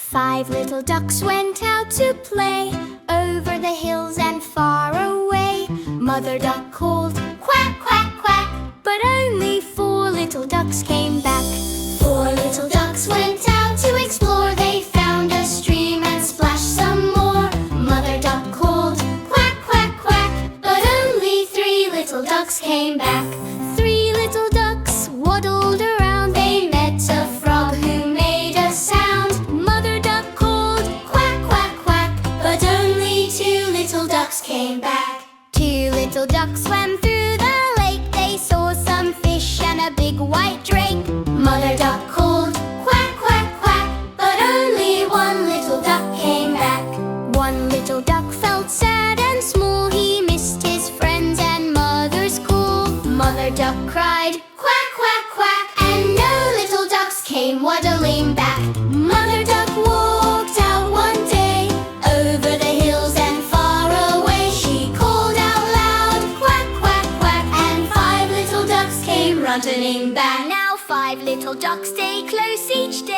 Five little ducks went out to play over the hills and far away. Mother duck called, quack, quack, quack, but only four little ducks came back. Four little ducks went out to explore. They found a stream and splashed some more. Mother duck called, quack, quack, quack, but only three little ducks came back. Three little ducks waddled around. They met a frog who made a sound. Mother duck called, quack, quack, quack, but only two little ducks came back. Two little ducks swam through the lake. They saw some fish and a big white drake. Mother duck called, quack, quack, quack, but only one little duck came back. One little duck felt sad and small. He missed his friends and mother's call. Mother duck cried, quack, quack, quack, and no little ducks came waddling back. Mother duck walked out one day over the hills and far away. She called out loud, quack, quack, quack, and five little ducks came running back. Now five little ducks stay close each day.